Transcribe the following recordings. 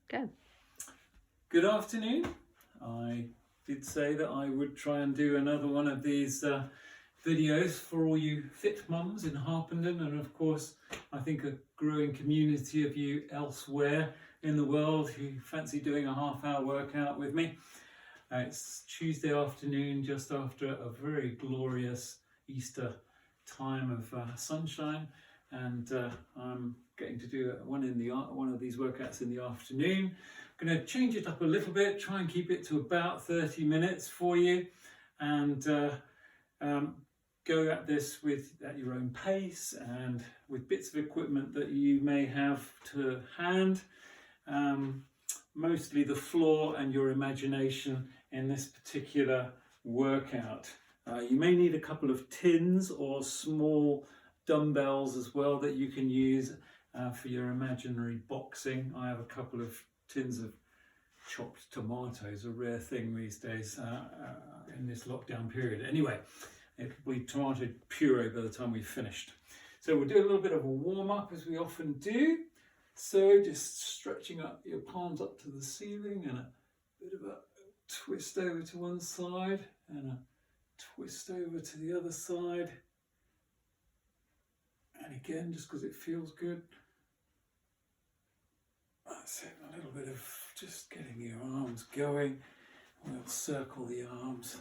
Go. Good afternoon. I did say that I would try and do another one of these videos for all you fit mums in Harpenden, and of course I think a growing community of you elsewhere in the world who fancy doing a half-hour workout with me. It's Tuesday afternoon, just after a very glorious Easter time of sunshine, and I'm getting to do one of these workouts in the afternoon. I'm going to change it up a little bit, try and keep it to about 30 minutes for you, and go at this at your own pace and with bits of equipment that you may have to hand. Mostly the floor and your imagination in this particular workout. You may need a couple of tins or small dumbbells as well that you can use for your imaginary boxing. I have a couple of tins of chopped tomatoes, a rare thing these days in this lockdown period. Anyway, it will be tomato puree by the time we've finished. So we'll do a little bit of a warm-up as we often do. So just stretching up your palms up to the ceiling and a bit of a twist over to one side and a twist over to the other side. And again, just because it feels good. That's it, a little bit of just getting your arms going. We'll circle the arms,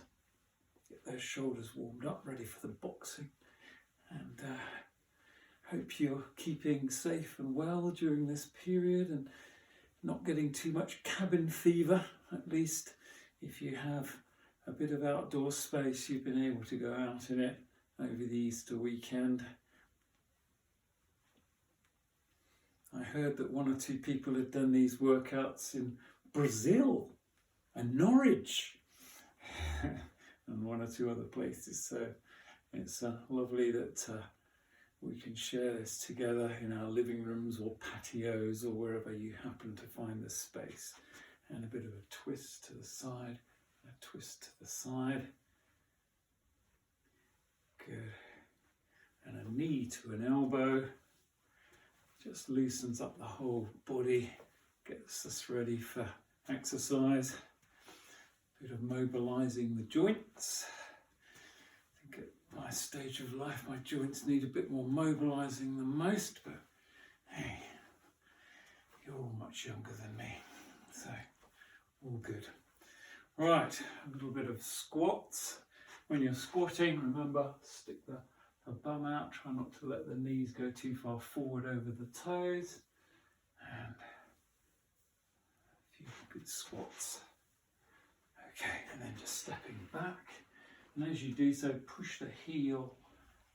get those shoulders warmed up, ready for the boxing. And hope you're keeping safe and well during this period and not getting too much cabin fever. At least if you have a bit of outdoor space, you've been able to go out in it over the Easter weekend. I heard that one or two people had done these workouts in Brazil and Norwich and one or two other places. So it's lovely that we can share this together in our living rooms or patios or wherever you happen to find the space. And a bit of a twist to the side, a twist to the side. Good. And a knee to an elbow. Just loosens up the whole body, gets us ready for exercise. A bit of mobilising the joints. I think at my stage of life my joints need a bit more mobilising than most, but hey, you're all much younger than me, so all good. Right, a little bit of squats. When you're squatting, remember, stick the bum out, try not to let the knees go too far forward over the toes, and a few good squats. Okay, and then just stepping back, and as you do so, push the heel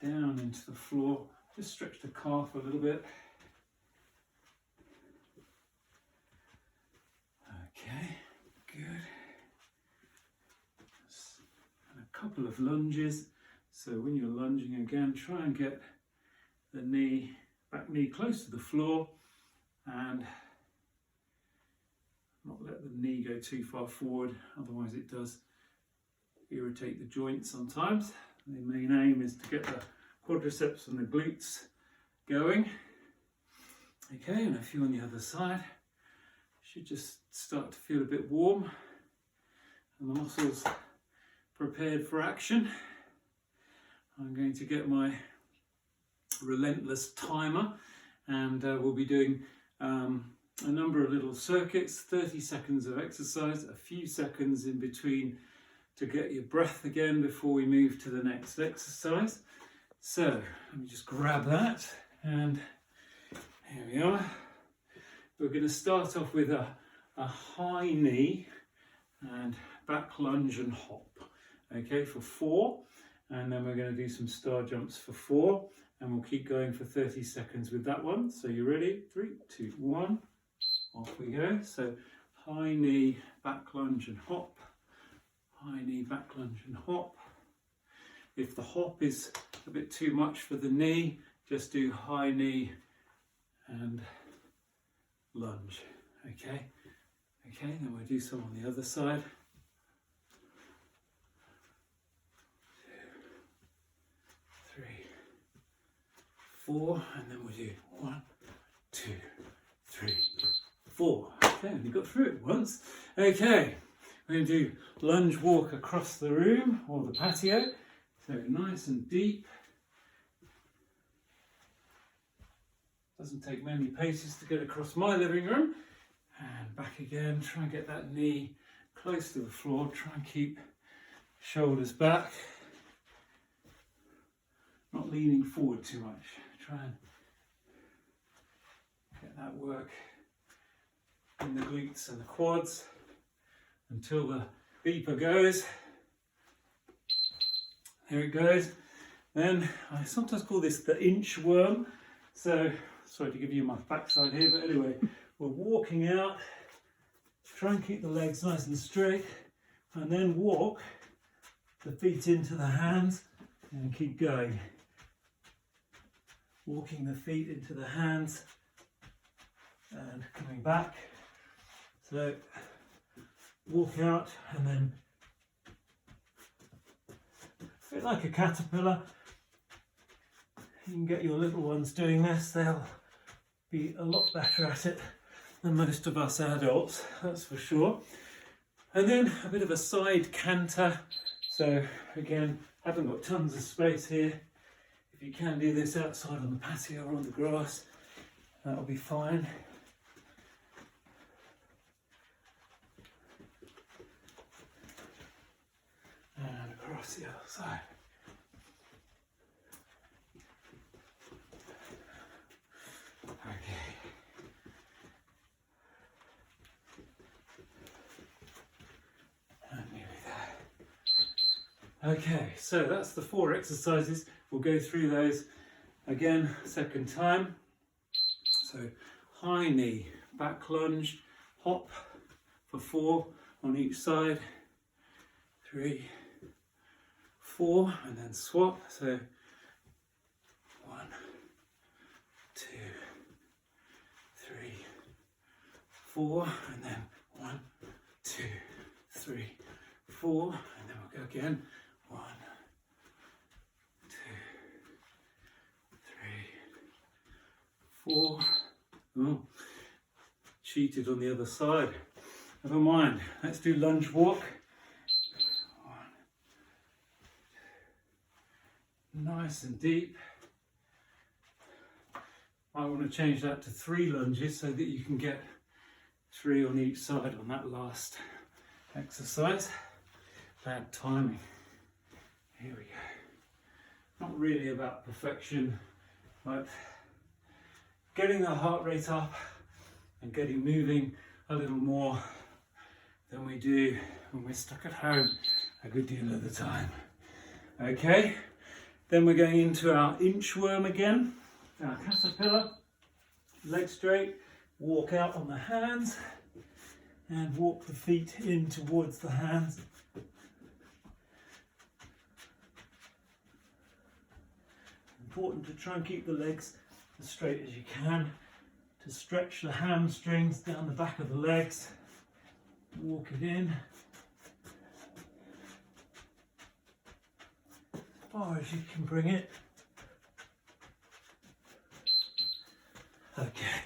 down into the floor, just stretch the calf a little bit. Okay, good. And a couple of lunges. So when you're lunging again, try and get the back knee close to the floor and not let the knee go too far forward, otherwise it does irritate the joints sometimes. The main aim is to get the quadriceps and the glutes going. Okay, and a few on the other side. Should just start to feel a bit warm and the muscles prepared for action. I'm going to get my relentless timer and we'll be doing a number of little circuits, 30 seconds of exercise, a few seconds in between to get your breath again before we move to the next exercise. So let me just grab that, and here we are. We're going to start off with a high knee and back lunge and hop, okay, for 4. And then we're going to do some star jumps for 4, and we'll keep going for 30 seconds with that one. So you ready? 3, 2, 1, off we go. So high knee, back lunge and hop, high knee, back lunge and hop. If the hop is a bit too much for the knee, just do high knee and lunge, okay? Okay, then we'll do some on the other side. 3, 4, and then we'll do 1, 2, 3, 4. Okay, we got through it once. Okay, we're going to do lunge walk across the room or the patio. So nice and deep. Doesn't take many paces to get across my living room. And back again, try and get that knee close to the floor. Try and keep shoulders back. Not leaning forward too much. Try and get that work in the glutes and the quads until the beeper goes. There it goes. Then I sometimes call this the inchworm. So, sorry to give you my backside here, but anyway, we're walking out. Try and keep the legs nice and straight, and then walk the feet into the hands and keep going. Walking the feet into the hands and coming back. So walk out and then a bit like a caterpillar. You can get your little ones doing this, they'll be a lot better at it than most of us adults, that's for sure. And then a bit of a side canter. So again, haven't got tons of space here. If you can do this outside on the patio or on the grass, that'll be fine. And across the other side. Okay. And nearly there. Okay, so that's the 4 exercises. We'll go through those again, second time. So high knee, back lunge, hop for 4 on each side. 3, 4, and then swap. So 1, 2, 3, 4, and then 1, 2, 3, 4, and then we'll go again. 1, 2, 3, 4. Oh, cheated on the other side. Never mind. Let's do lunge walk. 1. Nice and deep. I want to change that to 3 lunges so that you can get 3 on each side on that last exercise. Bad timing. Here we go. Not really about perfection, but getting the heart rate up and getting moving a little more than we do when we're stuck at home a good deal of the time. Okay, then we're going into our inchworm again, our caterpillar, legs straight, walk out on the hands and walk the feet in towards the hands. Important to try and keep the legs as straight as you can, to stretch the hamstrings down the back of the legs. Walk it in as far as you can bring it. Okay,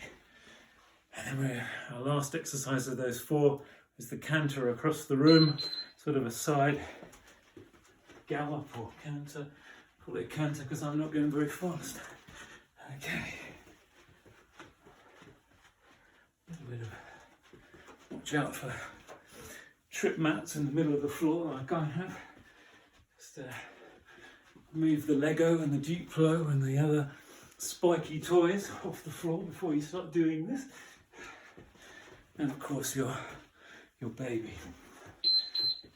and then our last exercise of those 4 is the canter across the room, sort of a side gallop or canter. Call it canter because I'm not going very fast. Okay. A little bit of watch out for trip mats in the middle of the floor like I have. Just move the Lego and the Duplo and the other spiky toys off the floor before you start doing this. And of course your baby,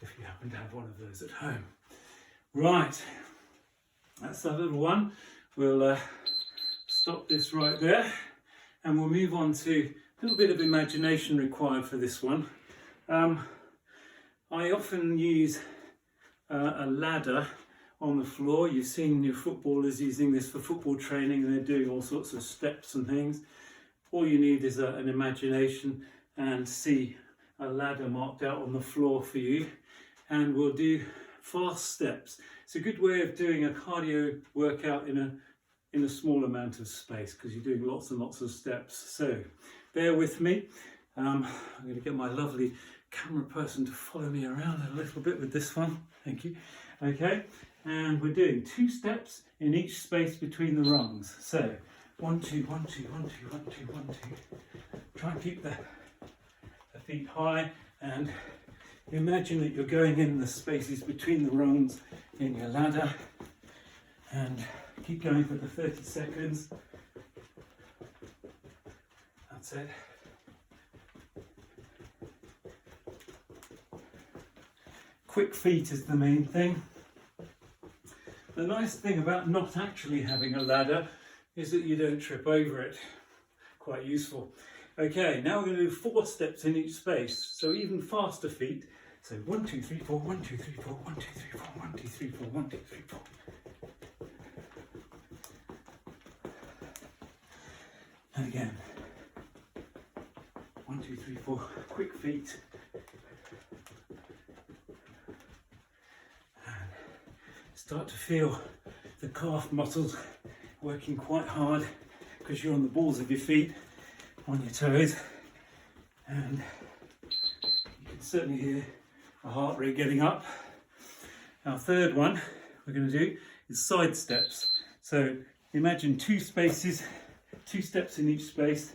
if you happen to have one of those at home. Right, that's that little one. We'll stop this right there and we'll move on to a little bit of imagination required for this one. I often use a ladder on the floor. You've seen your footballers using this for football training and they're doing all sorts of steps and things. All you need is an imagination and see a ladder marked out on the floor for you, and we'll do fast steps. It's a good way of doing a cardio workout in a small amount of space because you're doing lots and lots of steps. So bear with me. I'm going to get my lovely camera person to follow me around a little bit with this one. Thank you. Okay, and we're doing 2 steps in each space between the rungs. So 1, 2, 1, 2, 1, 2, 1, 2, 1, 2. Try and keep the feet high, and imagine that you're going in the spaces between the rungs in your ladder, and keep going for the 30 seconds. That's it. Quick feet is the main thing. The nice thing about not actually having a ladder is that you don't trip over it. Quite useful. Okay, now we're going to do 4 steps in each space, so even faster feet. So 1, 2, 3, 4, 1, 2, 3, 4, 1, 2, 3, 4, 1, 2, 3, 4, 1, 2, 3, 4. And again. 1, 2, 3, 4. Quick feet. And start to feel the calf muscles working quite hard because you're on the balls of your feet, on your toes, and you can certainly hear the heart rate getting up. Our third one we're going to do is side steps. So imagine 2 spaces, 2 steps in each space.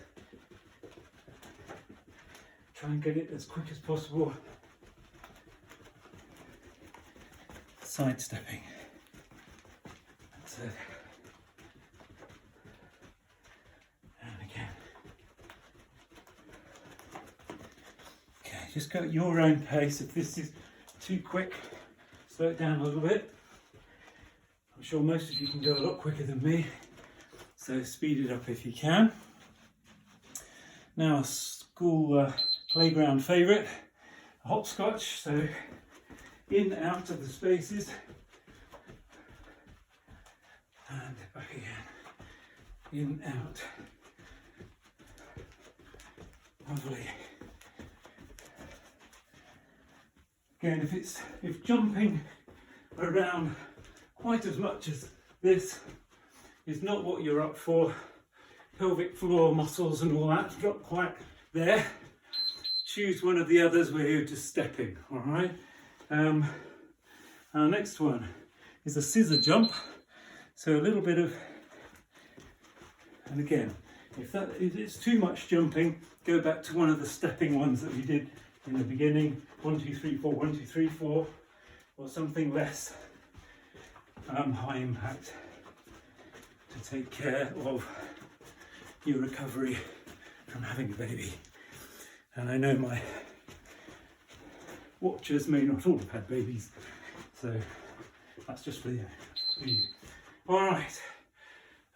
Try and get it as quick as possible. Side stepping. That's it. And again. Okay, just go at your own pace. If this is too quick, slow it down a little bit. I'm sure most of you can go a lot quicker than me, so speed it up if you can. Now, a school playground favourite, a hopscotch. So in, out of the spaces, and back again. In, out. Lovely. Again, if jumping around quite as much as this is not what you're up for, pelvic floor muscles and all that not quite there, choose one of the others where you're just stepping. All right. Our next one is a scissor jump. So a little bit of, and again, if it's too much jumping, go back to one of the stepping ones that we did in the beginning. 1, 2, 3, 4, 1, 2, 3, 4, or something less high impact to take care of your recovery from having a baby. And I know my watchers may not all have had babies, so that's just for you. All right,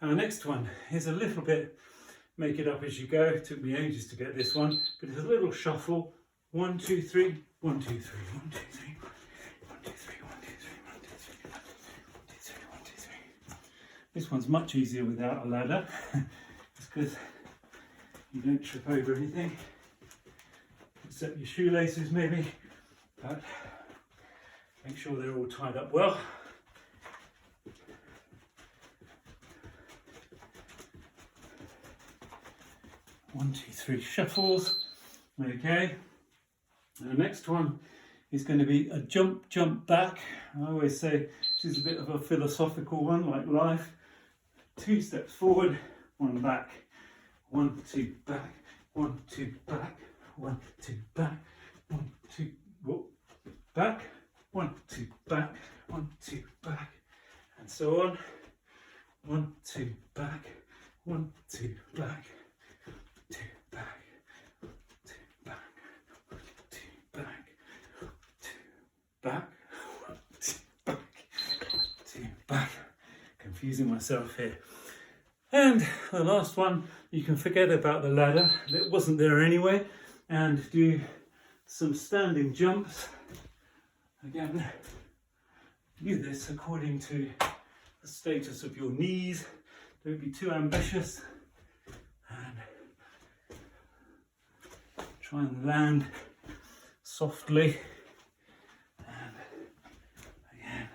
our next one is a little bit make it up as you go. It took me ages to get this one, but it's a little shuffle. 1, 2, 3, 1, 2, 3, 1, 2, 3, 1, 2, 3, 1, 2, 3, 1, 2, 3, 1, 2, 3, 1, 2, 3, 1, 2, 3. This one's much easier without a ladder. It's because you don't trip over anything, except your shoelaces maybe, but make sure they're all tied up well. One, 2, 3 shuffles. Okay. The next one is going to be a jump, jump back. I always say this is a bit of a philosophical one, like life. 2 steps forward, 1 back. 1, 2 back. 1, 2 back. 1, 2 back. 1, 2 whoop, back. 1, 2 back. 1, 2 back, and so on. 1, 2 back. 1, 2 back. 2 back. 2 back. 2 back. 2 back. 2 back. 2 back. Confusing myself here. And the last one, you can forget about the ladder. It wasn't there anyway. And do some standing jumps. Again, do this according to the status of your knees. Don't be too ambitious. And try and land softly. And again,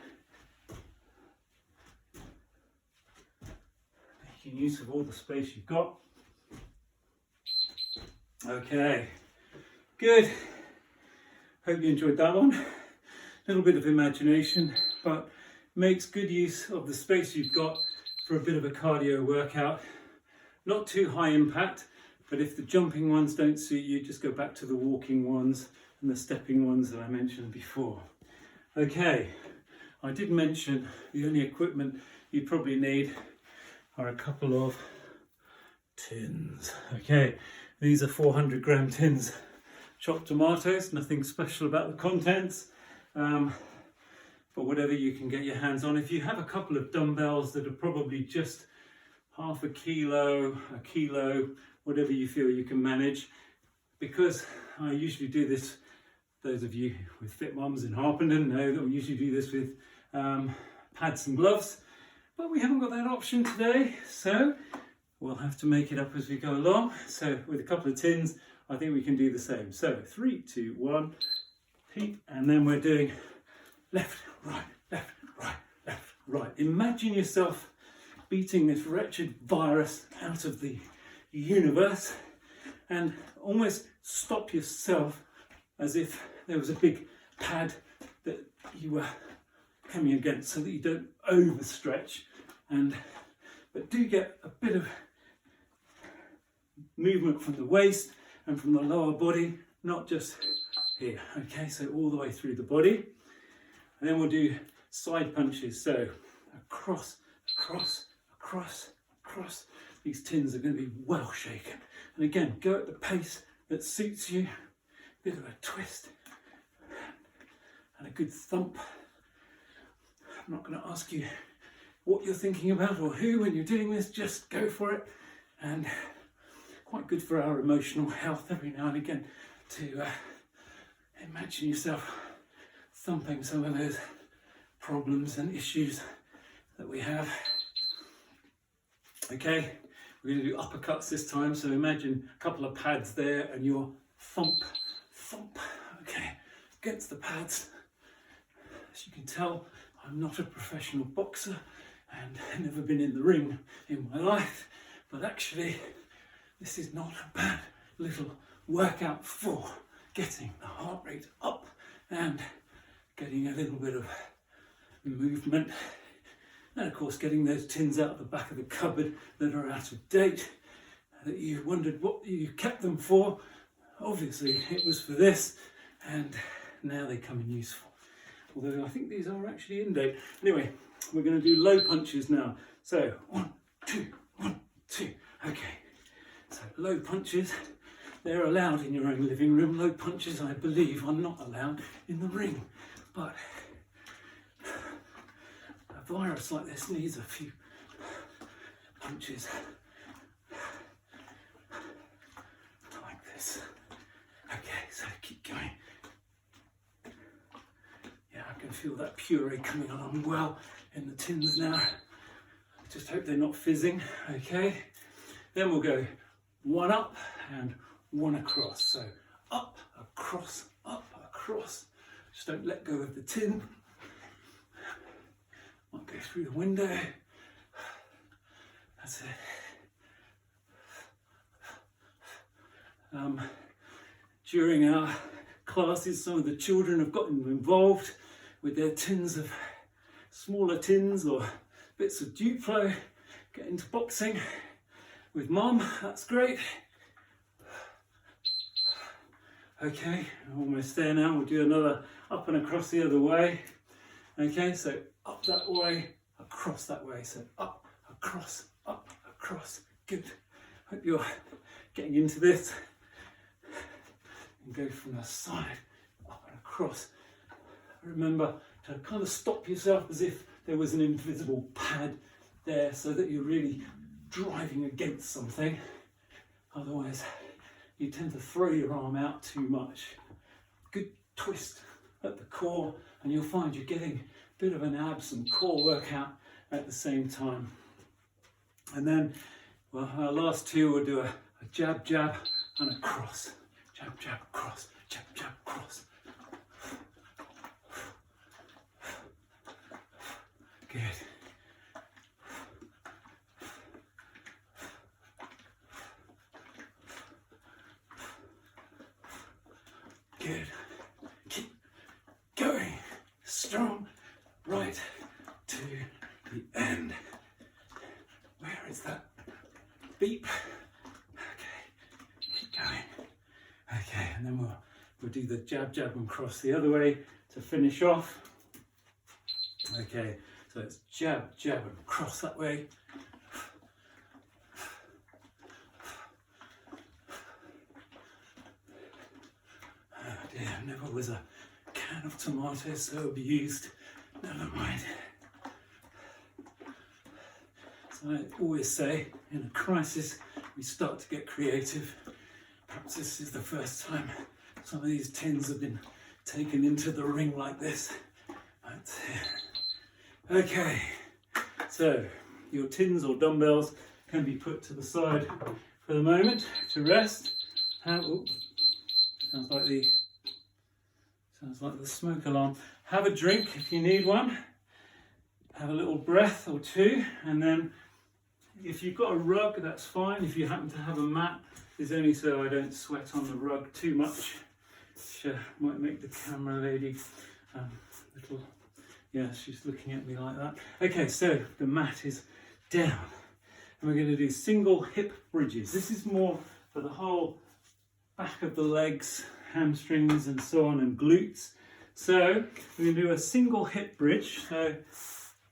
making use of all the space you've got. Okay, good. Hope you enjoyed that one. A little bit of imagination, but makes good use of the space you've got for a bit of a cardio workout. Not too high impact, but if the jumping ones don't suit you, just go back to the walking ones and the stepping ones that I mentioned before. Okay, I did mention the only equipment you probably need are a couple of tins. Okay, these are 400-gram tins. Chopped tomatoes, nothing special about the contents, but whatever you can get your hands on. If you have a couple of dumbbells that are probably just half a kilo, whatever you feel you can manage, because I usually do this, those of you with fit mums in Harpenden know that we usually do this with pads and gloves, but we haven't got that option today, so we'll have to make it up as we go along. So with a couple of tins, I think we can do the same. So 3, 2, 1, heat, and then we're doing left, right, left, right, left, right. Imagine yourself beating this wretched virus out of the universe, and almost stop yourself as if there was a big pad that you were coming against, so that you don't overstretch, but do get a bit of movement from the waist and from the lower body, not just here. Okay, so all the way through the body. And then we'll do side punches. So across, across, across, across. These tins are going to be well shaken. And again, go at the pace that suits you. Bit of a twist and a good thump. I'm not going to ask you what you're thinking about or who when you're doing this, just go for it. And quite good for our emotional health every now and again to imagine yourself thumping some of those problems and issues that we have. Okay, we're going to do uppercuts this time, so imagine a couple of pads there and your thump, thump, okay, against the pads. As you can tell, I'm not a professional boxer and never been in the ring in my life, but actually this is not a bad little workout for getting the heart rate up and getting a little bit of movement. And of course getting those tins out of the back of the cupboard that are out of date, that you wondered what you kept them for. Obviously it was for this, and now they come in useful. Although I think these are actually in date. Anyway, we're going to do low punches now. So 1, 2, 1, 2. Okay. So low punches, they're allowed in your own living room. Low punches, I believe, are not allowed in the ring. But a virus like this needs a few punches like this. Okay, so keep going. Yeah, I can feel that puree coming along well in the tins now. Just hope they're not fizzing. Okay, then we'll go 1 up and 1 across. So up, across, up, across. Just don't let go of the tin. Might go through the window. That's it. During our classes, some of the children have gotten involved with their tins of smaller tins or bits of Duplo, get into boxing with mum. That's great. Okay, almost there now. We'll do another up and across the other way. Okay, so up that way, across that way. So up, across, good. Hope you're getting into this. And go from the side, up and across. Remember to kind of stop yourself as if there was an invisible pad there, so that you're really driving against something. Otherwise, you tend to throw your arm out too much. Good twist at the core, and you'll find you're getting a bit of an abs and core workout at the same time. And then, well, our last two will do a jab, jab, and a cross. Jab, jab, cross, jab, jab, cross. Good. Good. Keep going. Strong. Right to the end. Where is that beep? Okay. Keep going. Okay, and then we'll do the jab, jab and cross the other way to finish off. Okay, so it's jab, jab and cross that way. Oh dear, never was a can of tomatoes so abused. Never mind. So I always say, in a crisis, we start to get creative. Perhaps this is the first time some of these tins have been taken into the ring like this. That's it. Okay, so your tins or dumbbells can be put to the side for the moment to rest. Sounds like the smoke alarm. Have a drink if you need one. Have a little breath or two, and then if you've got a rug, that's fine. If you happen to have a mat, it's only so I don't sweat on the rug too much, which might make the camera lady little. Yeah, she's looking at me like that. Okay, so the mat is down, and we're going to do single hip bridges. This is more for the whole back of the legs, hamstrings and so on, and glutes. So we're going to do a single hip bridge. So I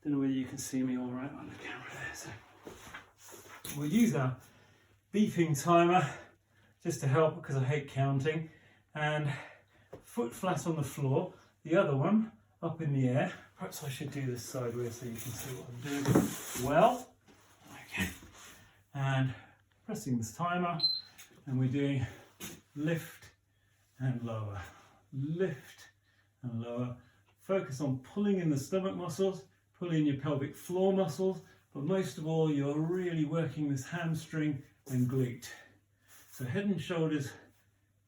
don't know whether you can see me all right on the camera there. So we'll use our beeping timer just to help, because I hate counting. And foot flat on the floor, the other one up in the air. Perhaps I should do this sideways so you can see what I'm doing well. Okay. And pressing this timer, and we're doing lift and lower, lift and lower. Focus on pulling in the stomach muscles, pulling in your pelvic floor muscles, but most of all you're really working this hamstring and glute. So head and shoulders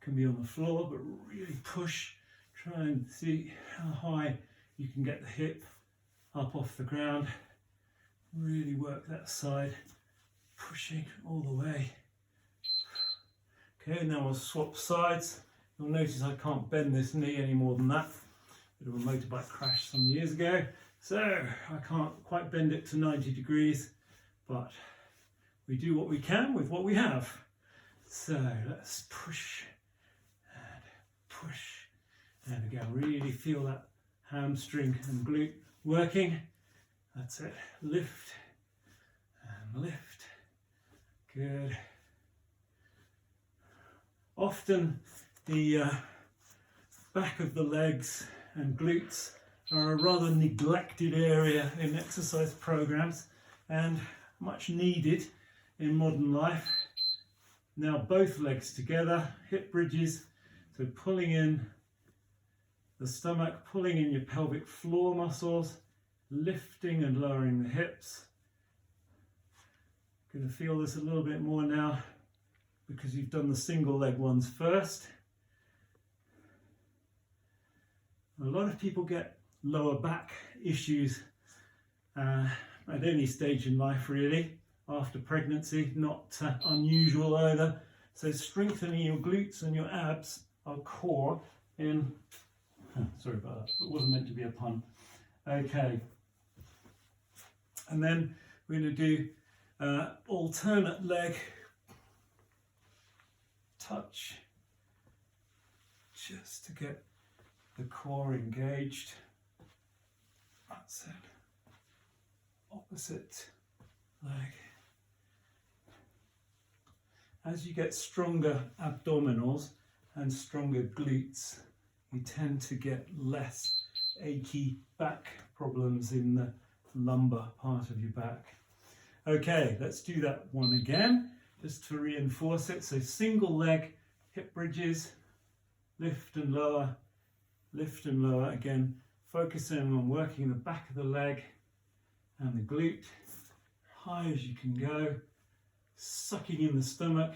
can be on the floor, but really push, try and see how high you can get the hip up off the ground. Really work that side, pushing all the way. Okay, now we'll swap sides. You'll notice I can't bend this knee any more than that. Bit of a motorbike crash some years ago, so I can't quite bend it to 90 degrees, but we do what we can with what we have. So let's push and push, and again really feel that hamstring and glute working. That's it. Lift and lift. Good. Often the back of the legs and glutes are a rather neglected area in exercise programs, and much needed in modern life. Now both legs together, hip bridges, so pulling in the stomach, pulling in your pelvic floor muscles, lifting and lowering the hips. Going to feel this a little bit more now because you've done the single leg ones first. A lot of people get lower back issues at any stage in life really, after pregnancy, not unusual either. So strengthening your glutes and your abs are core in, sorry about that, it wasn't meant to be a pun. Okay, and then we're going to do alternate leg touch, just to get the core engaged. That's it. Opposite leg. As you get stronger abdominals and stronger glutes, you tend to get less achy back problems in the lumbar part of your back. Okay, let's do that one again, just to reinforce it. So single leg hip bridges, lift and lower, again, focusing on working the back of the leg and the glute, high as you can go, sucking in the stomach,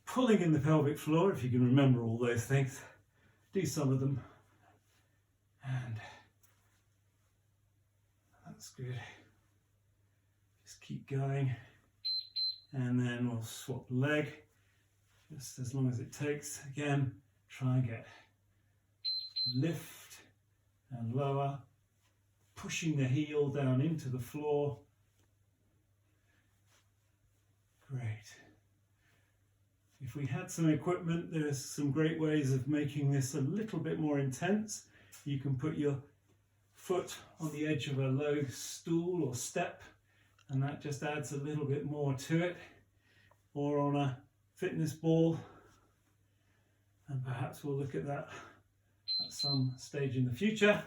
pulling in the pelvic floor, if you can remember all those things. Do some of them, and that's good. Just keep going, and then we'll swap leg, just as long as it takes. Again, try and get lift and lower, pushing the heel down into the floor. Great. If we had some equipment, there's some great ways of making this a little bit more intense. You can put your foot on the edge of a low stool or step, and that just adds a little bit more to it, or on a fitness ball, and perhaps we'll look at that at some stage in the future.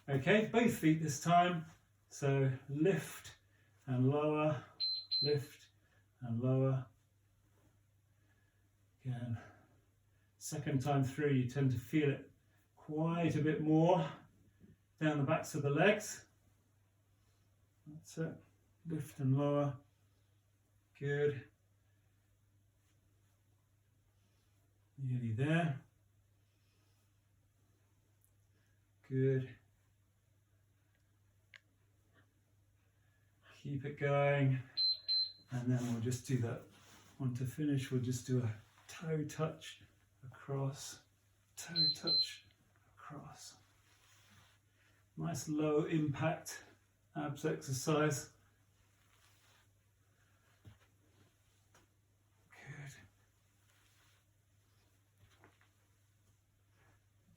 Okay, both feet this time, so lift and lower, lift and lower. Again, second time through you tend to feel it quite a bit more down the backs of the legs. That's it, lift and lower, good. Nearly there, good. Keep it going, and then we'll just do that one to finish. We'll just do a toe touch across, toe touch across. Nice low impact abs exercise. Good.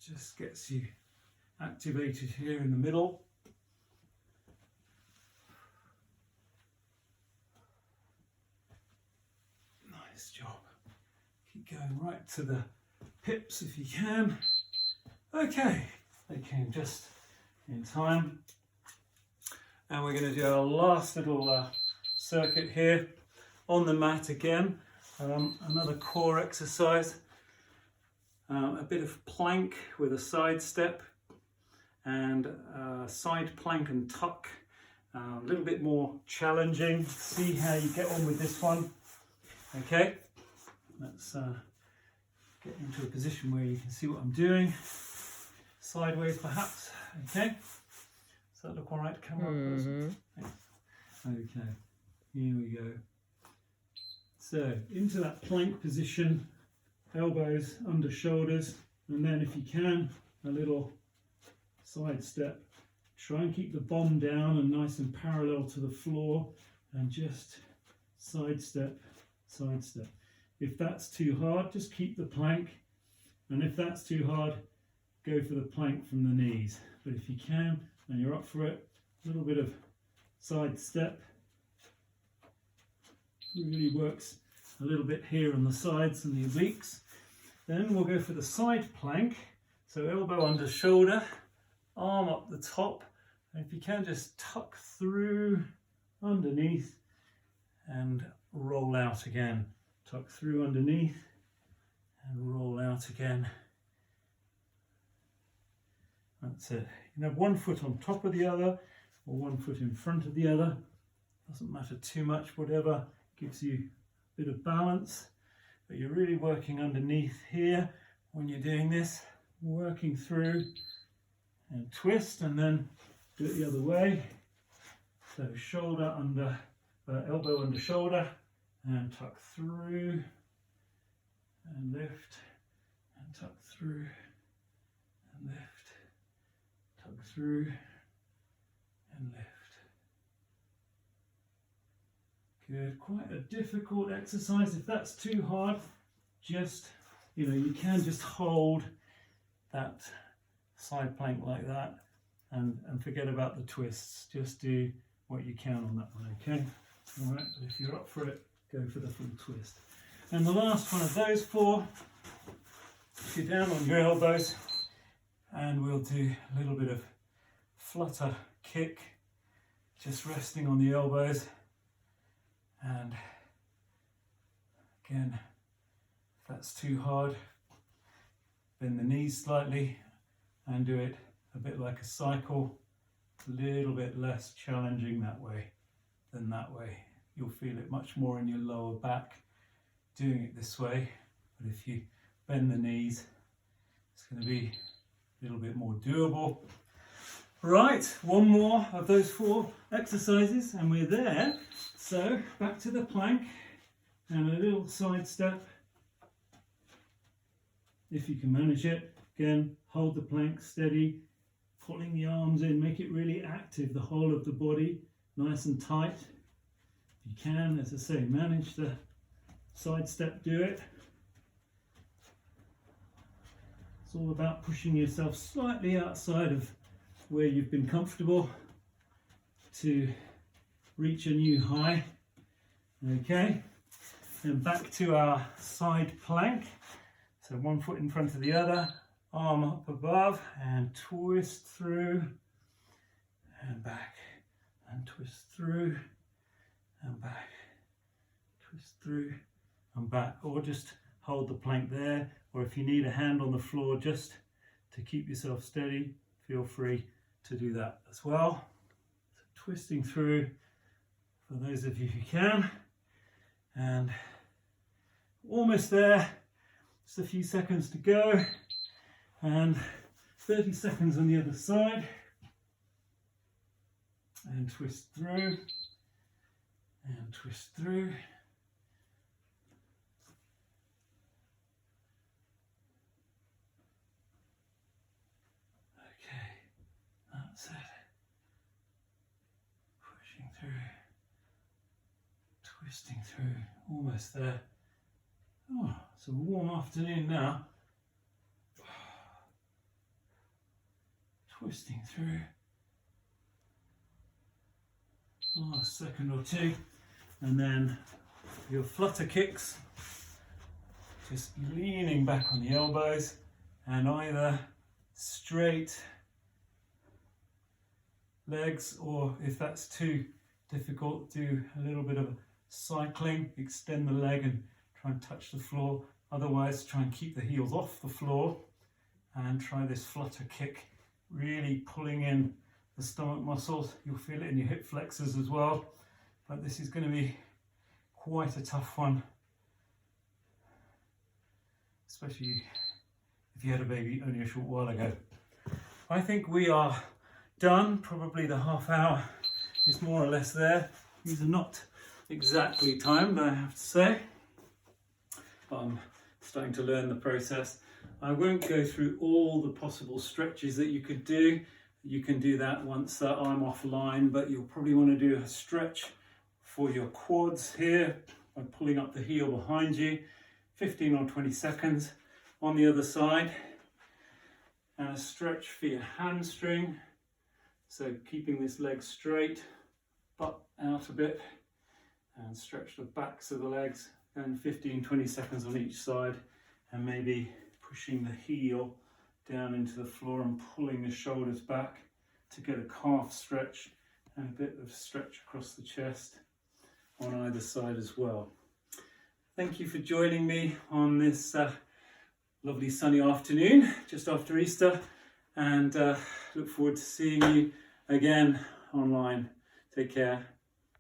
Just gets you activated here in the middle. Nice job. Keep going right to the hips if you can. Okay, they came just in time. And we're going to do our last little circuit here on the mat again. Another core exercise. A bit of plank with a side step and side plank and tuck. A little bit more challenging. See how you get on with this one. Okay, let's get into a position where you can see what I'm doing. Sideways perhaps. Okay, does that look all right, camera? Okay, here we go. So into that plank position, elbows under shoulders, and then if you can, a little side step. Try and keep the bomb down and nice and parallel to the floor, and just side step, side step. If that's too hard, just keep the plank, and if that's too hard, go for the plank from the knees. But if you can, and you're up for it, a little bit of side step. Really works a little bit here on the sides and the obliques. Then we'll go for the side plank. So elbow under shoulder, arm up the top, and if you can, just tuck through underneath and roll out again. Tuck through underneath and roll out again. That's it. You can have one foot on top of the other or one foot in front of the other. Doesn't matter too much, whatever gives you a bit of balance. But you're really working underneath here when you're doing this, working through and twist, and then do it the other way. So shoulder under, elbow under shoulder, and tuck through and lift, and tuck through and lift, tuck through and lift. Good. Quite a difficult exercise. If that's too hard, just, you can just hold that side plank like that and forget about the twists. Just do what you can on that one, okay? All right, but if you're up for it, go for the full twist. And the last one of those four, go down on your elbows, and we'll do a little bit of flutter kick, just resting on the elbows. And again, if that's too hard, bend the knees slightly and do it a bit like a cycle, a little bit less challenging that way than that way. You'll feel it much more in your lower back doing it this way, but if you bend the knees, it's going to be a little bit more doable. Right, one more of those four exercises and we're there. So back to the plank and a little side step if you can manage it. Again, hold the plank steady, pulling the arms in, make it really active, the whole of the body, nice and tight. If you can, as I say, manage the side step, do it. It's all about pushing yourself slightly outside of where you've been comfortable to reach a new high. Okay, and back to our side plank. So one foot in front of the other, arm up above, and twist through and back, and twist through and back, twist through and back, or just hold the plank there, or if you need a hand on the floor just to keep yourself steady, feel free to do that as well. So twisting through for those of you who can, and almost there, just a few seconds to go, and 30 seconds on the other side, and twist through and twist through. Okay, that's it. Pushing through, twisting through, almost there. Oh, it's a warm afternoon now. Twisting through. Oh, a second or two, and then your flutter kicks, just leaning back on the elbows, and either straight legs, or if that's too difficult, do a little bit of cycling, extend the leg and try and touch the floor. Otherwise, try and keep the heels off the floor and try this flutter kick, really pulling in the stomach muscles. You'll feel it in your hip flexors as well, but this is going to be quite a tough one, especially if you had a baby only a short while ago. I think we are done. Probably the half hour is more or less there. These are not exactly timed, I have to say, but I'm starting to learn the process. I won't go through all the possible stretches that you could do. You can do that once I'm offline, but you'll probably want to do a stretch for your quads here by pulling up the heel behind you, 15 or 20 seconds. On the other side, and a stretch for your hamstring, so keeping this leg straight, butt out a bit, and stretch the backs of the legs, and 15-20 seconds on each side, and maybe pushing the heel down into the floor and pulling the shoulders back to get a calf stretch and a bit of stretch across the chest on either side as well. Thank you for joining me on this lovely sunny afternoon just after Easter, and look forward to seeing you again online. Take care.